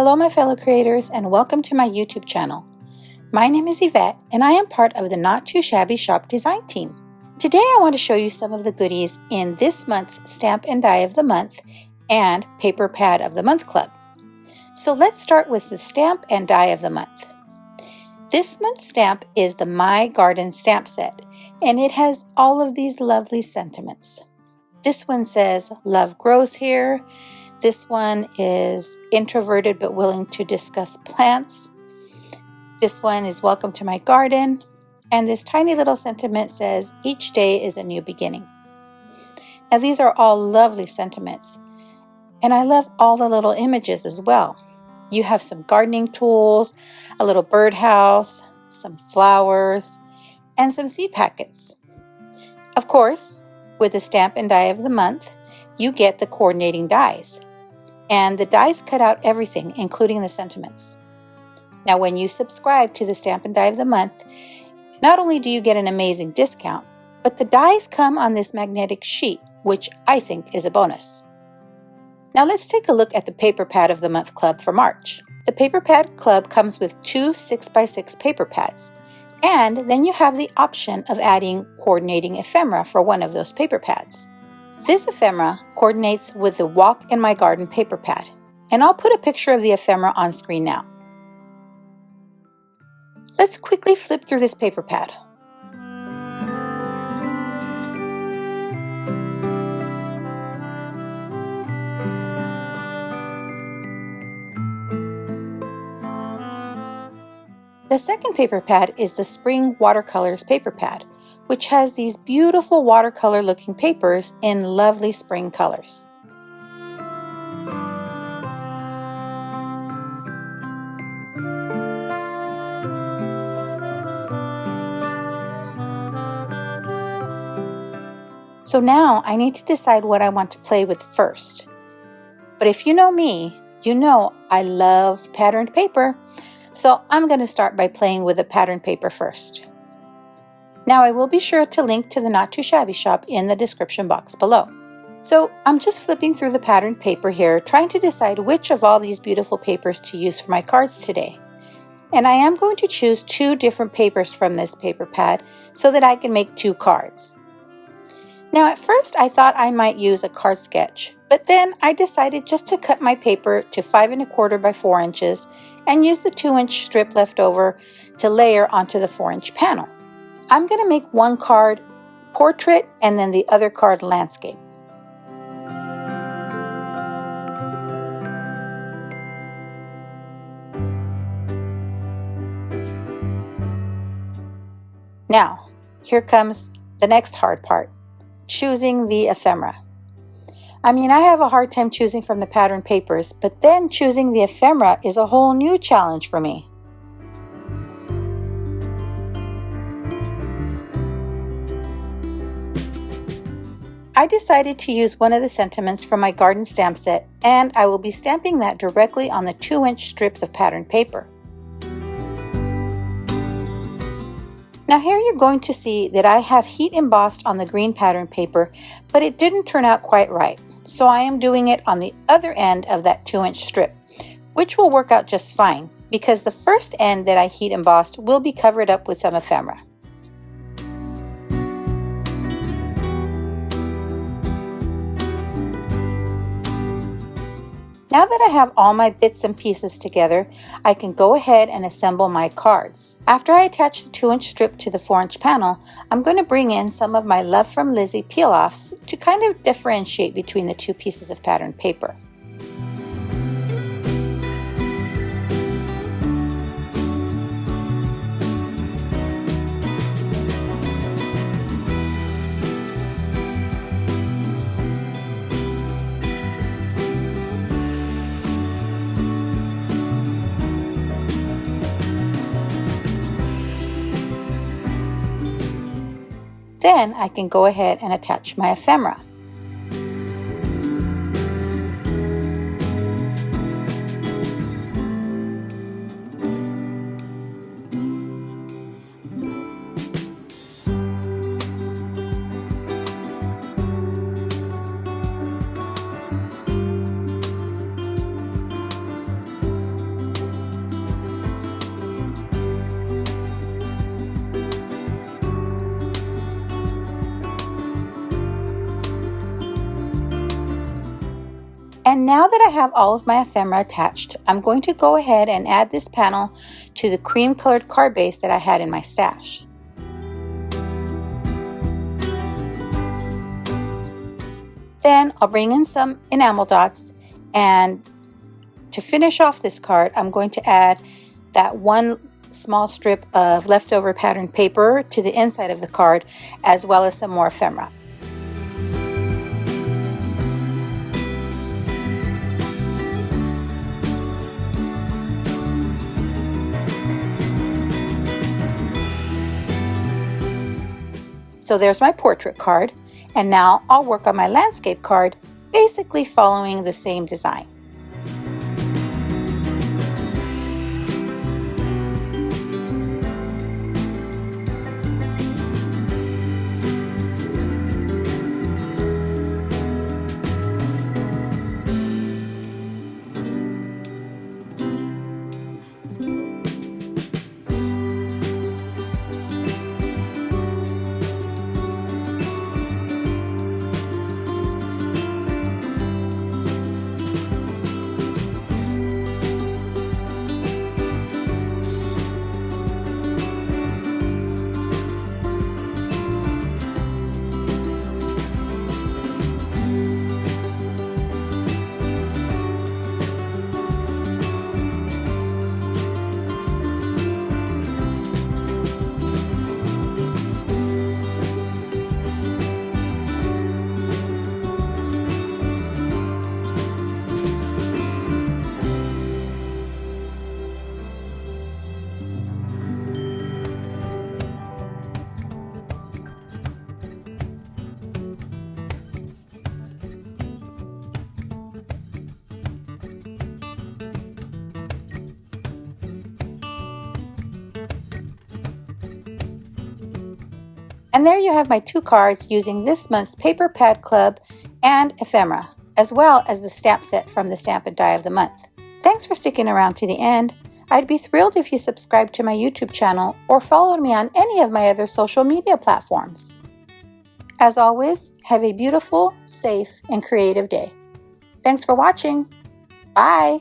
Hello my fellow creators and welcome to my YouTube channel. My name is Yvette and I am part of the Not Too Shabby Shop design team. Today I want to show you some of the goodies in this month's Stamp and Die of the Month and Paper Pad of the Month Club. So let's start with the Stamp and Die of the Month. This month's stamp is the My Garden stamp set and it has all of these lovely sentiments. This one says, "Love grows here." This one is introverted but willing to discuss plants. This one is "Welcome to my garden." And this tiny little sentiment says, "Each day is a new beginning." Now these are all lovely sentiments. And I love all the little images as well. You have some gardening tools, a little birdhouse, some flowers, and some seed packets. Of course, with the Stamp and Die of the Month, you get the coordinating dies. And the dies cut out everything, including the sentiments. Now, when you subscribe to the Stamp and Die of the Month, not only do you get an amazing discount, but the dies come on this magnetic sheet, which I think is a bonus. Now let's take a look at the Paper Pad of the Month Club for March. The Paper Pad Club comes with 2 6x6 paper pads, and then you have the option of adding coordinating ephemera for one of those paper pads. This ephemera coordinates with the Walk in My Garden paper pad, and I'll put a picture of the ephemera on screen now. Let's quickly flip through this paper pad. The second paper pad is the Spring Watercolors paper pad, which has these beautiful watercolor looking papers in lovely spring colors. So now I need to decide what I want to play with first. But if you know me, you know I love patterned paper, so I'm going to start by playing with the patterned paper first. Now I will be sure to link to the Not Too Shabby shop in the description box below. So I'm just flipping through the patterned paper here, trying to decide which of all these beautiful papers to use for my cards today. And I am going to choose 2 different papers from this paper pad so that I can make 2 cards. Now at first I thought I might use a card sketch, but then I decided just to cut my paper to 5 1/4 by 4 inches and use the 2-inch strip left over to layer onto the 4-inch panel. I'm going to make one card portrait and then the other card landscape. Now, here comes the next hard part, choosing the ephemera. I mean, I have a hard time choosing from the patterned papers, but then choosing the ephemera is a whole new challenge for me. I decided to use one of the sentiments from my garden stamp set, and I will be stamping that directly on the 2-inch strips of patterned paper. Now here you're going to see that I have heat embossed on the green pattern paper, but it didn't turn out quite right. So I am doing it on the other end of that 2-inch strip, which will work out just fine because the first end that I heat embossed will be covered up with some ephemera. Now that I have all my bits and pieces together, I can go ahead and assemble my cards. After I attach the 2-inch strip to the 4-inch panel, I'm going to bring in some of my Love from Lizzie peel-offs to kind of differentiate between the 2 pieces of patterned paper. Then I can go ahead and attach my ephemera. And now that I have all of my ephemera attached, I'm going to go ahead and add this panel to the cream colored card base that I had in my stash. Then I'll bring in some enamel dots, and to finish off this card, I'm going to add that one small strip of leftover patterned paper to the inside of the card, as well as some more ephemera. So there's my portrait card, and now I'll work on my landscape card, basically following the same design. And there you have my 2 cards using this month's Paper Pad Club and Ephemera, as well as the stamp set from the Stamp and Die of the Month. Thanks for sticking around to the end. I'd be thrilled if you subscribed to my YouTube channel or followed me on any of my other social media platforms. As always, have a beautiful, safe, and creative day. Thanks for watching. Bye!